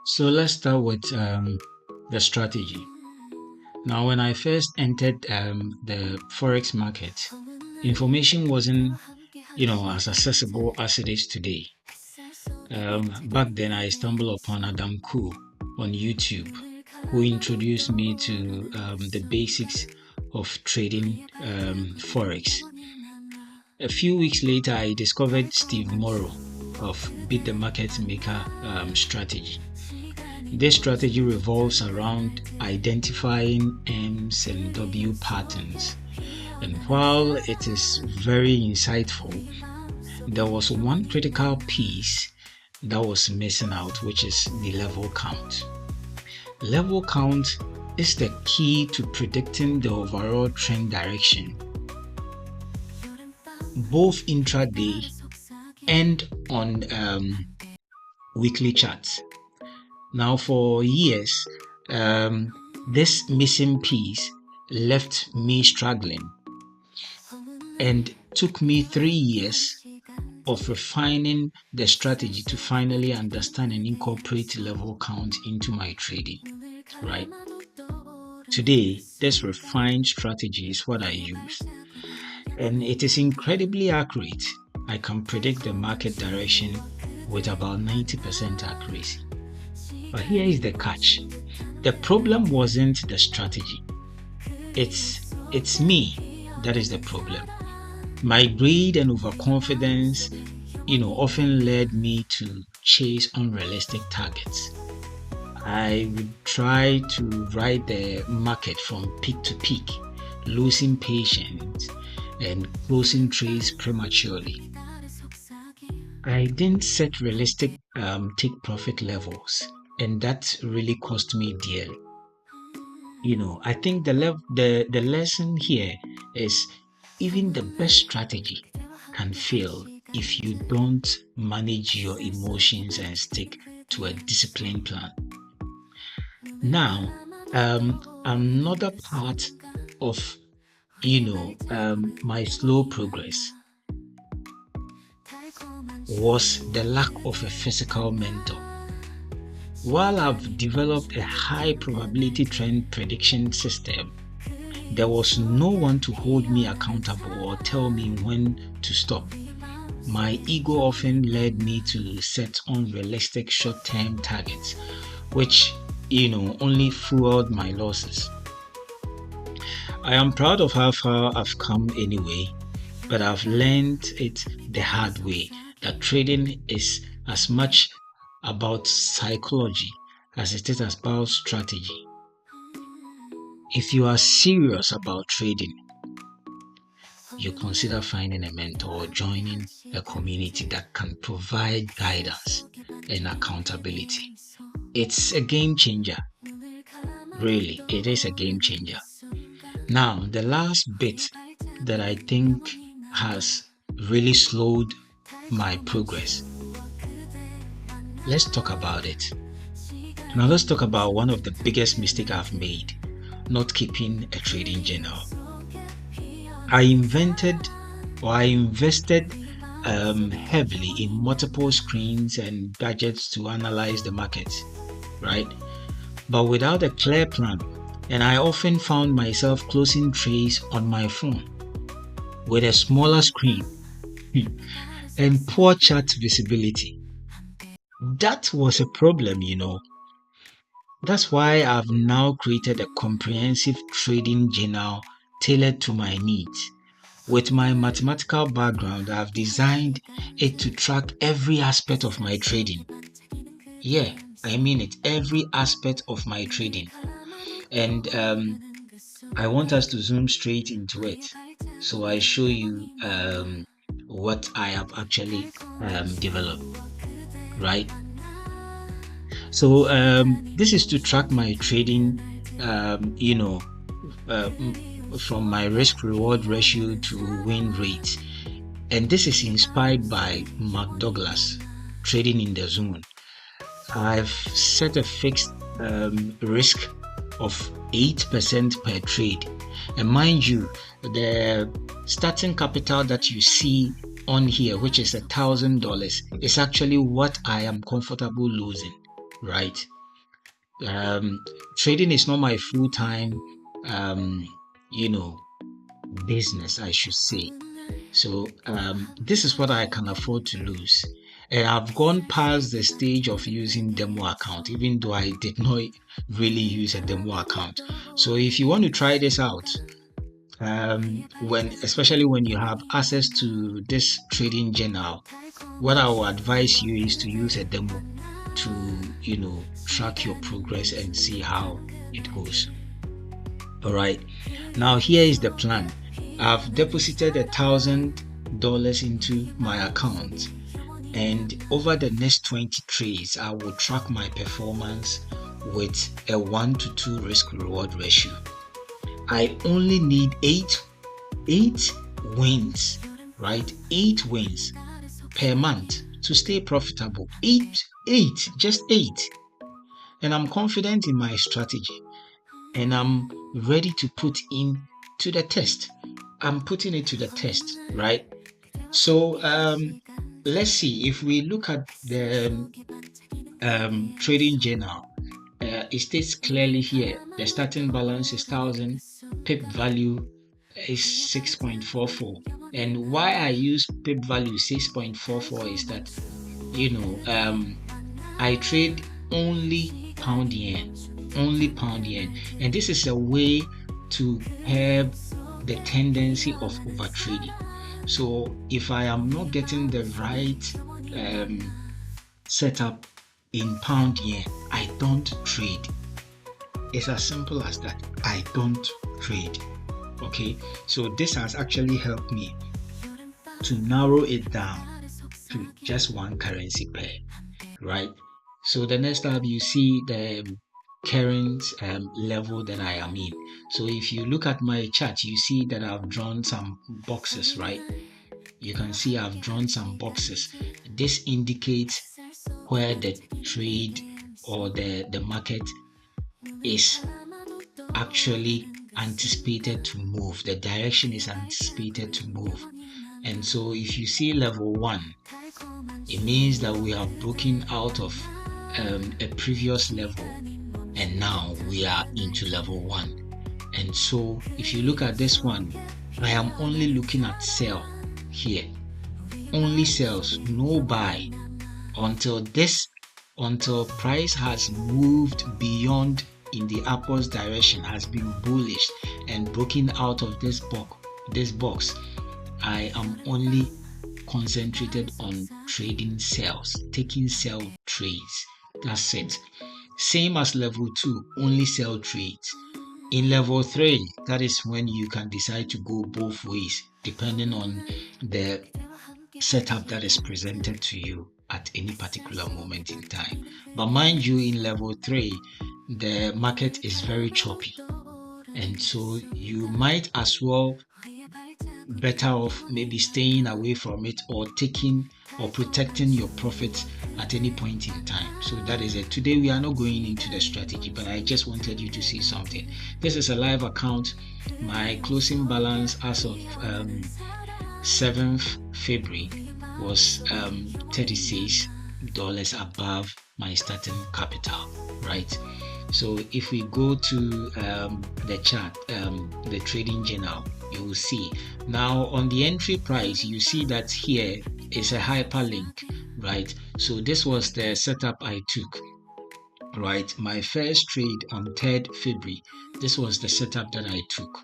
So let's start with the strategy. Now, when I first entered the forex market, information wasn't, as accessible as it is today. Back then, I stumbled upon Adam Koo on YouTube, who introduced me to the basics of trading forex. A few weeks later, I discovered Steve Morrow of Beat the Market Maker strategy. This strategy revolves around identifying M's and W patterns. And while it is very insightful, there was one critical piece that was missing out, which is the level count. Level count is the key to predicting the overall trend direction, both intraday and on weekly charts. Now, for years, this missing piece left me struggling, and took me 3 years of refining the strategy to finally understand and incorporate level count into my trading, right? Today, this refined strategy is what I use, and it is incredibly accurate. I can predict the market direction with about 90% accuracy. But here is the catch. The problem wasn't the strategy. It's me that is the problem. My greed and overconfidence, often led me to chase unrealistic targets. I would try to ride the market from peak to peak, losing patience and closing trades prematurely. I didn't set realistic take profit levels, and that really cost me dearly. I think the lesson here is even the best strategy can fail if you don't manage your emotions and stick to a disciplined plan. Now, another part of my slow progress was the lack of a physical mentor. While I've developed a high probability trend prediction system, there was no one to hold me accountable or tell me when to stop. My ego often led me to set unrealistic short-term targets, which, only fueled my losses. I am proud of how far I've come anyway, but I've learned it the hard way that trading is as much about psychology as it is about strategy. If you are serious about trading, you consider finding a mentor or joining a community that can provide guidance and accountability. It's a game changer. Really, it is a game changer. Now, the last bit that I think has really slowed my progress. Let's talk about it. Now, let's talk about one of the biggest mistakes I've made: not keeping a trading journal. I invested heavily in multiple screens and gadgets to analyze the market, right? But without a clear plan, and I often found myself closing trades on my phone with a smaller screen and poor chart visibility. That was a problem. That's why I've now created a comprehensive trading journal tailored to my needs. With my mathematical background, I've designed it to track every aspect of my trading. Yeah, I mean it, every aspect of my trading. And I want us to zoom straight into it. So I show you what I have actually developed, right? So this is to track my trading, from my risk reward ratio to win rate. And this is inspired by Mark Douglas, Trading in the Zone. I've set a fixed risk of 8% per trade. And mind you, the starting capital that you see on here, which is $1,000, is actually what I am comfortable losing, right? Trading is not my full-time, business, I should say. So this is what I can afford to lose. And I've gone past the stage of using demo account, even though I did not really use a demo account. So if you want to try this out, especially when you have access to this trading journal, what I will advise you is to use a demo to track your progress and see how it goes. All right, now here is the plan. I've deposited $1,000 into my account, and over the next 20 trades I will track my performance with a 1-to-2 risk reward ratio. I only need eight wins, right? 8 wins per month to stay profitable. Just eight. And I'm confident in my strategy, and I'm ready to put in to the test. I'm putting it to the test, right? So let's see. If we look at the trading journal, it states clearly here the starting balance is 1,000, pip value is 6.44. And why I use pip value 6.44 is that I trade only pound yen, and this is a way to curb the tendency of over trading. So if I am not getting the right setup in pound yen, I don't trade. It's as simple as that. I don't trade. Okay, so this has actually helped me to narrow it down to just one currency pair, right? So the next tab, you see the current level that I am in. So if you look at my chart, you see that I've drawn some boxes, right? You can see I've drawn some boxes. This indicates where the trade or the market is actually anticipated to move. The direction is anticipated to move. And so if you see level 1, it means that we have broken out of a previous level, and now we are into level 1. And so if you look at this one, I am only looking at sell here, only sells, no buy, until price has moved beyond in the upwards direction, has been bullish and broken out of this box. I am only concentrated on trading sells, taking sell trades. That's it. Same as level 2, only sell trades. In level 3, that is when you can decide to go both ways depending on the setup that is presented to you at any particular moment in time. But mind you, in level 3, the market is very choppy, and so you might as well better off maybe staying away from it or taking or protecting your profits at any point in time. So that is it. Today we are not going into the strategy, but I just wanted you to see something. This is a live account. My closing balance as of 7th February was $36 above my starting capital, right? So if we go to the chart, the trading journal, you will see now on the entry price, you see that here is a hyperlink, right? So this was the setup I took, right? My first trade on 3rd February, this was the setup that I took,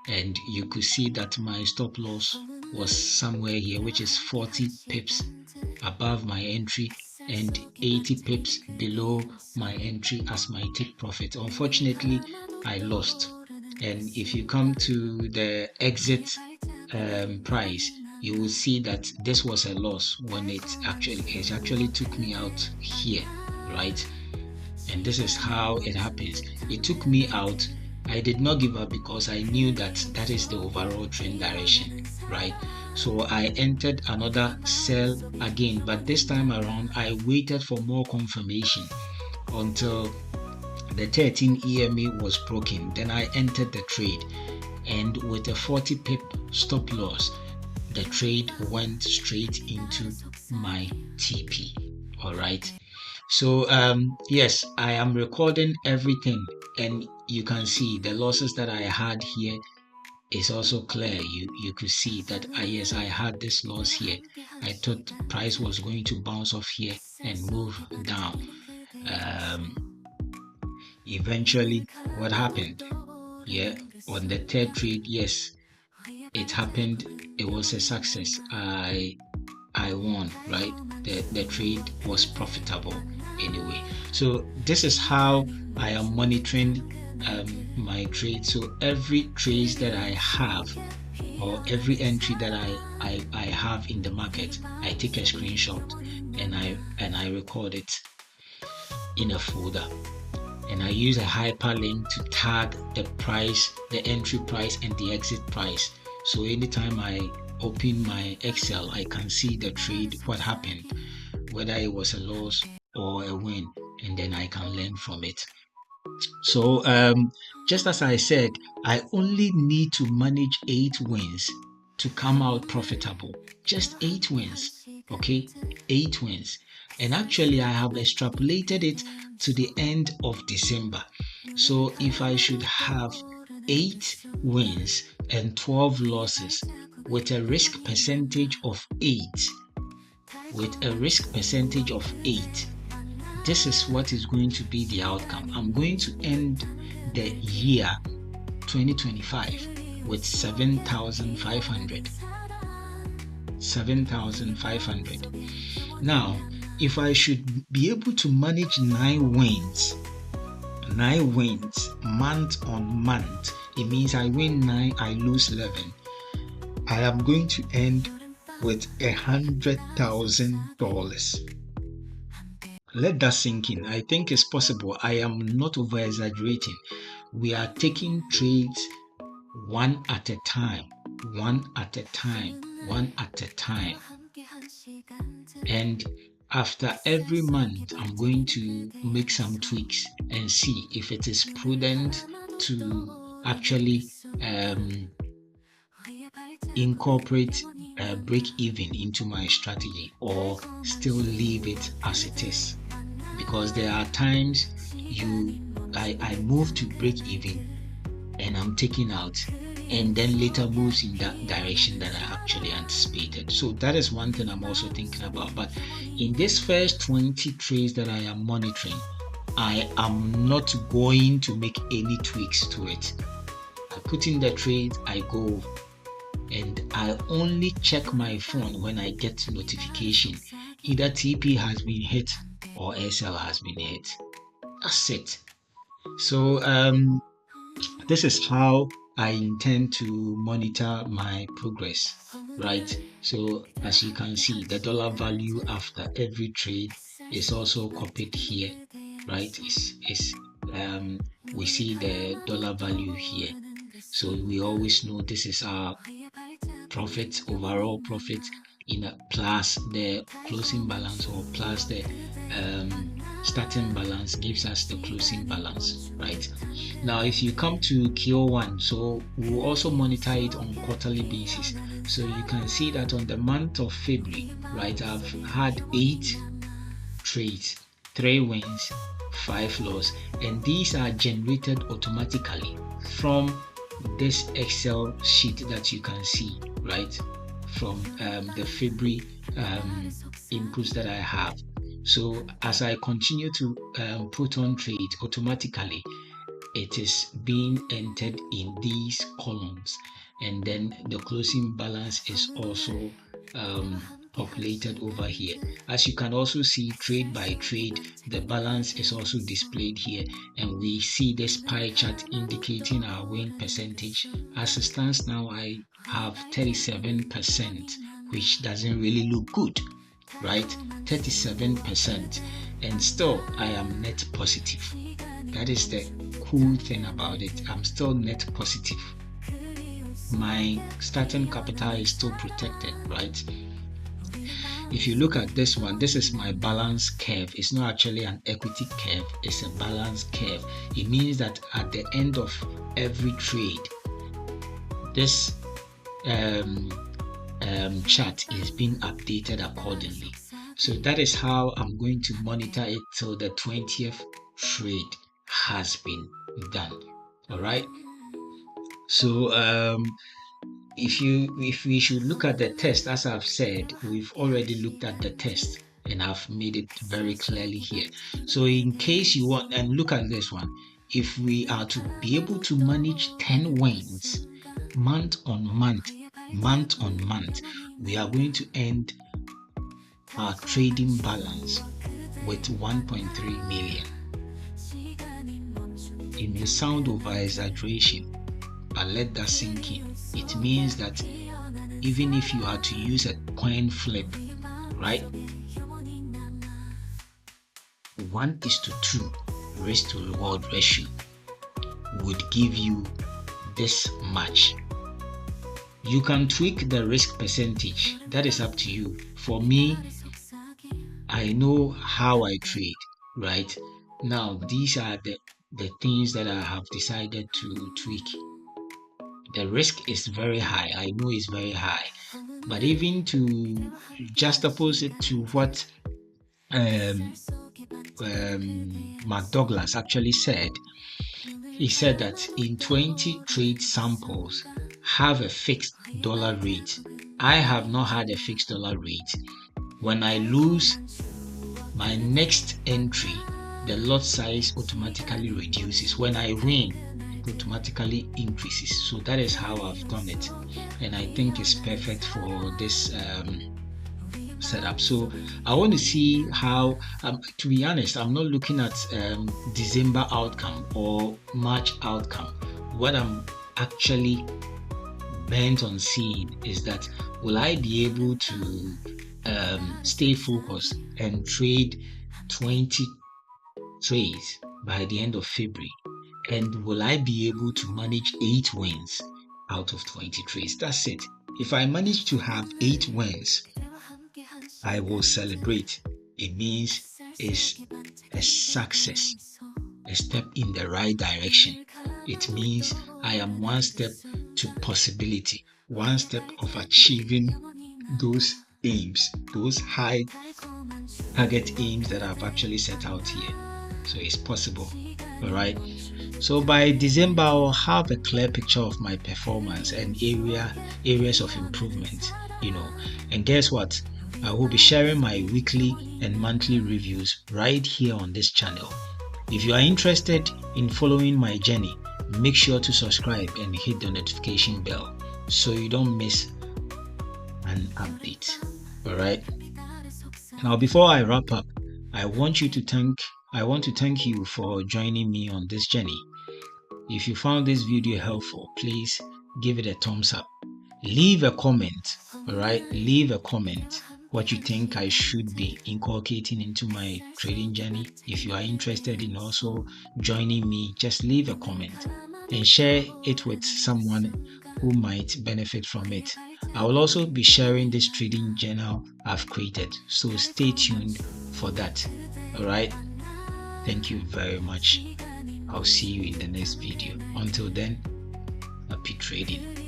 and you could see that my stop loss was somewhere here, which is 40 pips above my entry and 80 pips below my entry as my take profit. Unfortunately, I lost. And if you come to the exit price, you will see that this was a loss when it actually took me out here, right? And this is how it happens. It took me out. I did not give up because I knew that is the overall trend direction, right? So I entered another sell again, but this time around I waited for more confirmation until the 13 EMA was broken. Then I entered the trade, and with a 40 pip stop loss, the trade went straight into my TP. All right. So yes, I am recording everything, and you can see the losses that I had here is also clear. You could see that yes, I had this loss here. I thought price was going to bounce off here and move down. Eventually, what happened? Yeah, on the third trade, yes, it happened. It was a success. I won, right? The trade was profitable anyway. So this is how I am monitoring my trade. So every trade that I have, or every entry that I have in the market, I take a screenshot and I record it in a folder. And I use a hyperlink to tag the price, the entry price, and the exit price. So anytime I open my Excel, I can see the trade, what happened, whether it was a loss or a win, and then I can learn from it. So just as I said, I only need to manage 8 wins to come out profitable. Just 8 wins, okay? 8 wins. And actually, I have extrapolated it to the end of December. So if I should have 8 wins and 12 losses with a risk percentage of 8, this is what is going to be the outcome. I'm going to end the year 2025 with 7,500. Now, if I should be able to manage 9 wins month on month, it means I win 9, I lose 11. I am going to end with $100,000. Let that sink in. I think it's possible. I am not over exaggerating. We are taking trades one at a time. And after every month, I'm going to make some tweaks and see if it is prudent to actually incorporate break even into my strategy, or still leave it as it is. Because there are times I move to break even and I'm taking out, and then later moves in that direction that I actually anticipated. So that is one thing I'm also thinking about. But in this first 20 trades that I am monitoring, I am not going to make any tweaks to it. I put in the trade, I go, and I only check my phone when I get notification. Either TP has been hit or SL has been hit. That's it. So this is how I intend to monitor my progress, right? So as you can see, the dollar value after every trade is also copied here, right? We see the dollar value here. So we always know this is our profit, overall profit, plus the closing balance, or plus the starting balance gives us the closing balance, right? Now if you come to Q1, so we'll also monitor it on quarterly basis. So you can see that on the month of February, right, I've had 8 trades, 3 wins, 5 losses, and these are generated automatically from this Excel sheet that you can see, right, from the February inputs that I have. So as I continue to put on trades, automatically it is being entered in these columns, and then the closing balance is also populated over here. As you can also see, trade by trade, the balance is also displayed here, and we see this pie chart indicating our win percentage. As it stands now, I have 37%, which doesn't really look good, right? 37%, and still I am net positive. That is the cool thing about it. I'm still net positive. My starting capital is still protected, right? If you look at this one, this is my balance curve. It's not actually an equity curve, it's a balance curve. It means that at the end of every trade, this chart is being updated accordingly. So that is how I'm going to monitor it till the 20th trade has been done. All right. So if we should look at the test, as I've said, we've already looked at the test and I've made it very clearly here. So in case you want, and look at this one, if we are to be able to manage 10 wins month on month, we are going to end our trading balance with 1.3 million. It may sound over exaggeration, but let that sink in. It means that even if you are to use a coin flip, right, 1:2 risk to reward ratio would give you this much. You can tweak the risk percentage. That is up to you. For me, I know how I trade, right? Now, these are the things that I have decided to tweak. The risk is very high. I know it's very high. But even to juxtapose it to what McDouglas actually said, he said that in 20 trade samples, have a fixed dollar rate. I have not had a fixed dollar rate. When I lose my next entry, the lot size automatically reduces. When I win, it automatically increases. So that is how I've done it, and I think it's perfect for this setup. So I want to see how, to be honest, I'm not looking at December outcome or March outcome. What I'm actually bent on seeing is that will I be able to stay focused and trade 20 trades by the end of February, and will I be able to manage 8 wins out of 20 trades? That's it. If I manage to have 8 wins, I will celebrate. It means it's a success, a step in the right direction. It means I am one step to possibility, one step of achieving those aims, those high target aims that I've actually set out here. So it's possible. All right. So by December, I'll have a clear picture of my performance and areas of improvement, and guess what? I will be sharing my weekly and monthly reviews right here on this channel. If you are interested in following my journey, make sure to subscribe and hit the notification bell so you don't miss an update. All right. Now, before I wrap up, I want to thank you for joining me on this journey. If you found this video helpful, please give it a thumbs up. Leave a comment. All right. Leave a comment what you think I should be inculcating into my trading journey. If you are interested in also joining me, just leave a comment and share it with someone who might benefit from it. I will also be sharing this trading journal I've created, so stay tuned for that. All right. Thank you very much. I'll see you in the next video. Until then, happy trading.